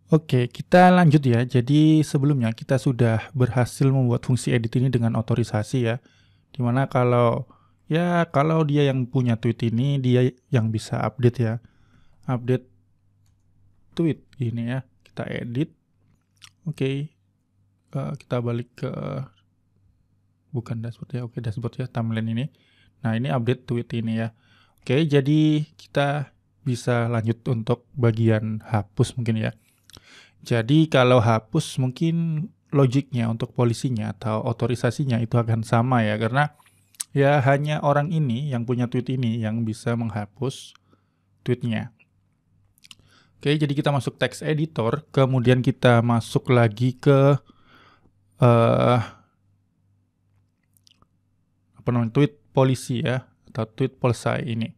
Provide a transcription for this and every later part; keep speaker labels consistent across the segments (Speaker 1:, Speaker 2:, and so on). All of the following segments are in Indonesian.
Speaker 1: Oke, kita lanjut ya. Jadi sebelumnya kita sudah berhasil membuat fungsi edit ini dengan otorisasi ya. Dimana kalau dia yang punya tweet ini, dia yang bisa update ya. Update tweet ini ya. Kita edit. Oke, kita balik ke bukan dashboard ya. Oke, dashboard ya, timeline ini. Nah, ini update tweet ini ya. Oke, jadi kita bisa lanjut untuk bagian hapus mungkin ya. Jadi kalau hapus mungkin logiknya untuk polisinya atau otorisasinya itu akan sama ya, karena ya hanya orang ini yang punya tweet ini yang bisa menghapus tweetnya. Oke, jadi kita masuk text editor, kemudian kita masuk lagi ke eh tweet polisi ya, atau tweet polisi ini.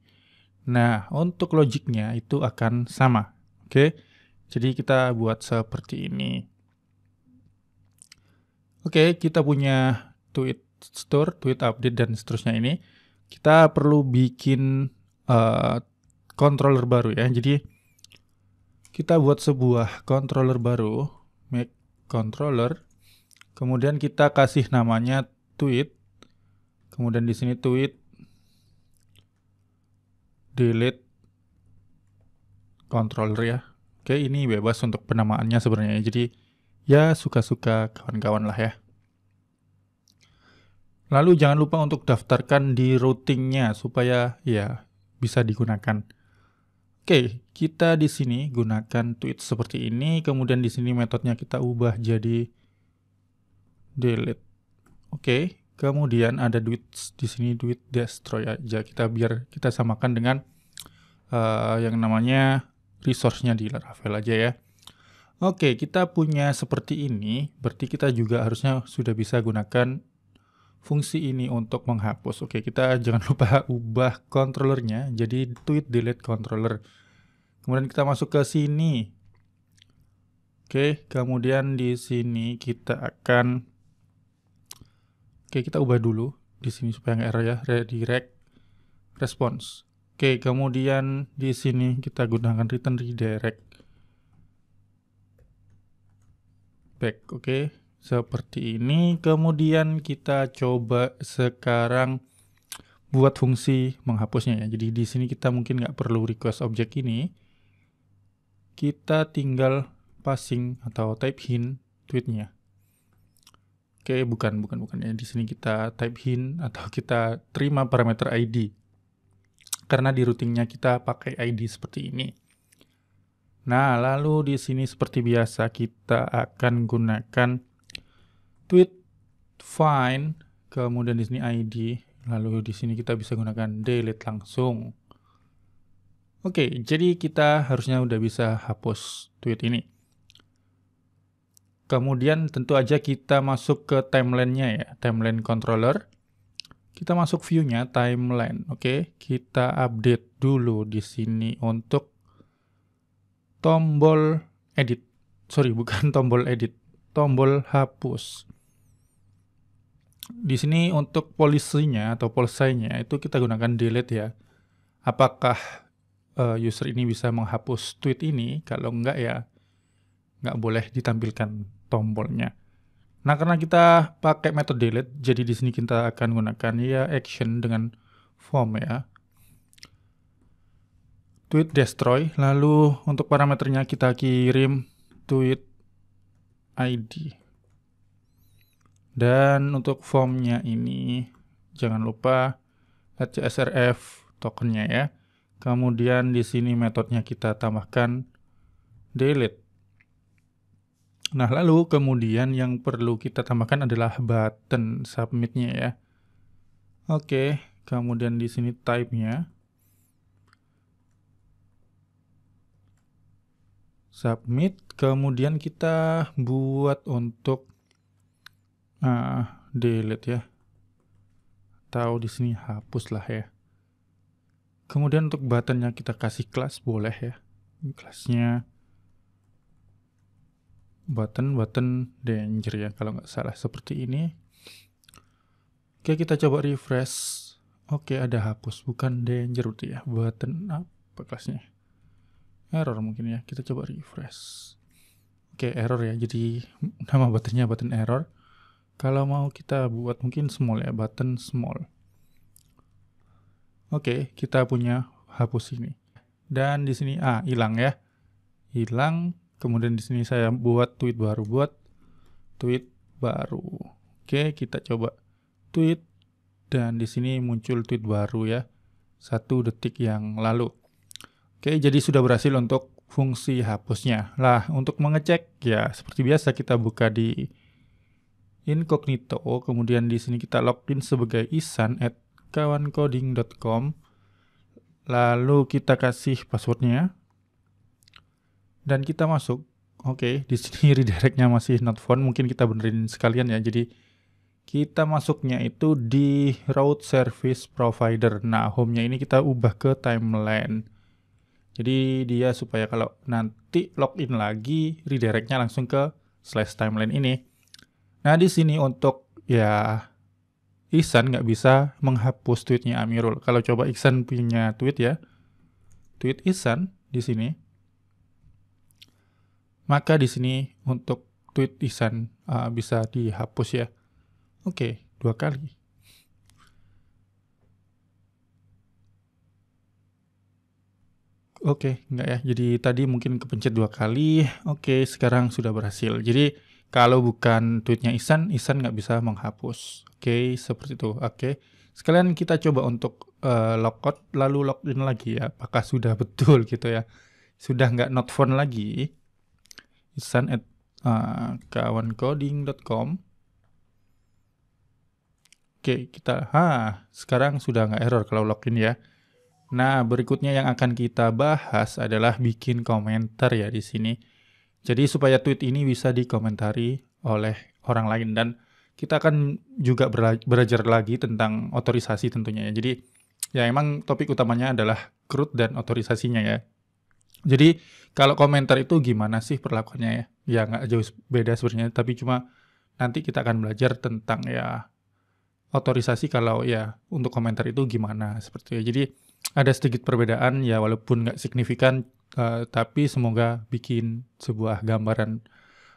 Speaker 1: Nah, untuk logiknya itu akan sama. Oke, jadi kita buat seperti ini. Oke, kita punya tweet store, tweet update, dan seterusnya ini. Kita perlu bikin controller baru ya. Jadi kita buat sebuah controller baru, make controller. Kemudian kita kasih namanya tweet. Kemudian di sini tweet delete controller ya. Oke, ini bebas untuk penamaannya sebenarnya. Jadi ya suka-suka kawan-kawan lah ya. Lalu jangan lupa untuk daftarkan di routingnya supaya ya bisa digunakan. Oke, kita di sini gunakan tweet seperti ini, kemudian di sini metodenya kita ubah jadi delete. Oke, kemudian ada tweet di sini tweet destroy aja biar kita samakan dengan yang namanya resource-nya di Laravel aja ya. Oke, kita punya seperti ini, berarti kita juga harusnya sudah bisa gunakan fungsi ini untuk menghapus. Oke, kita jangan lupa ubah controllernya jadi tweet delete controller. Kemudian kita masuk ke sini. Oke, kemudian di sini kita akan kita ubah dulu di sini supaya nggak error ya, redirect response. Oke, kemudian di sini kita gunakan return redirect back. Oke, seperti ini. Kemudian kita coba sekarang buat fungsi menghapusnya ya. Jadi di sini kita mungkin nggak perlu request objek ini. Kita tinggal passing atau type hint tweetnya. Oke, bukan ya. Di sini kita type hint atau kita terima parameter ID. Karena di routingnya kita pakai ID seperti ini. Nah, lalu di sini seperti biasa kita akan gunakan tweet find, kemudian di sini ID, lalu di sini kita bisa gunakan delete langsung. Oke, jadi kita harusnya udah bisa hapus tweet ini. Kemudian tentu aja kita masuk ke timeline-nya ya, timeline controller. Kita masuk view-nya timeline, oke. Kita update dulu di sini untuk tombol edit. Sorry, bukan tombol edit, tombol hapus. Di sini untuk polisinya atau polisinya itu kita gunakan delete ya. Apakah user ini bisa menghapus tweet ini? Kalau enggak ya nggak boleh ditampilkan tombolnya. Nah, karena kita pakai metode delete, jadi di sini kita akan gunakan ya action dengan form ya. Tweet destroy, lalu untuk parameternya kita kirim tweet ID. Dan untuk formnya ini jangan lupa CSRF tokennya ya. Kemudian di sini metodenya kita tambahkan delete. Nah, lalu kemudian yang perlu kita tambahkan adalah button submit-nya ya. Oke, kemudian di sini type-nya submit, kemudian kita buat untuk delete ya. Atau di sini hapus lah ya. Kemudian untuk buttonnya kita kasih kelas boleh ya. Kelasnya button danger ya kalau nggak salah seperti ini. Oke, kita coba refresh. Oke, ada hapus, bukan danger berarti ya. Button apa kelasnya? Error mungkin ya. Kita coba refresh. Oke, error ya. Jadi nama buttonnya button error. Kalau mau kita buat mungkin small ya, button small. Oke, kita punya hapus ini. Dan di sini hilang ya. Hilang. Kemudian di sini saya buat tweet baru, Oke, kita coba tweet dan di sini muncul tweet baru ya. 1 detik yang lalu. Oke, jadi sudah berhasil untuk fungsi hapusnya. Lah, untuk mengecek ya seperti biasa kita buka di incognito, kemudian di sini kita login sebagai ihsan@kawancoding.com. Lalu kita kasih passwordnya dan kita masuk. Oke, di sini redirectnya masih not found, mungkin kita benerin sekalian ya. Jadi kita masuknya itu di route service provider. Nah, home-nya ini kita ubah ke timeline. Jadi dia supaya kalau nanti login lagi, redirectnya langsung ke /timeline ini. Nah, di sini untuk ya Ihsan nggak bisa menghapus tweetnya Amirul. Kalau coba Ihsan punya tweet ya, tweet Ihsan di sini, maka di sini untuk tweet Ihsan bisa dihapus ya. Oke, 2 kali. Oke, enggak ya. Jadi tadi mungkin kepencet 2 kali. Oke, sekarang sudah berhasil. Jadi kalau bukan tweetnya Ihsan nggak bisa menghapus. Oke, seperti itu. Oke, sekalian kita coba untuk logout lalu login lagi ya. Apakah sudah betul gitu ya? Sudah nggak not found lagi. ihsan@kawancoding.com. Oke, kita sekarang sudah nggak error kalau login ya. Nah, berikutnya yang akan kita bahas adalah bikin komentar ya di sini. Jadi supaya tweet ini bisa dikomentari oleh orang lain dan kita akan juga belajar lagi tentang otorisasi tentunya ya. Jadi ya emang topik utamanya adalah CRUD dan otorisasinya ya. Jadi kalau komentar itu gimana sih perlakuannya ya? Ya nggak jauh beda sebenarnya, tapi cuma nanti kita akan belajar tentang ya otorisasi kalau ya untuk komentar itu gimana seperti itu. Jadi ada sedikit perbedaan ya walaupun nggak signifikan, tapi semoga bikin sebuah gambaran.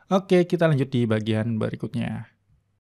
Speaker 1: Oke, kita lanjut di bagian berikutnya.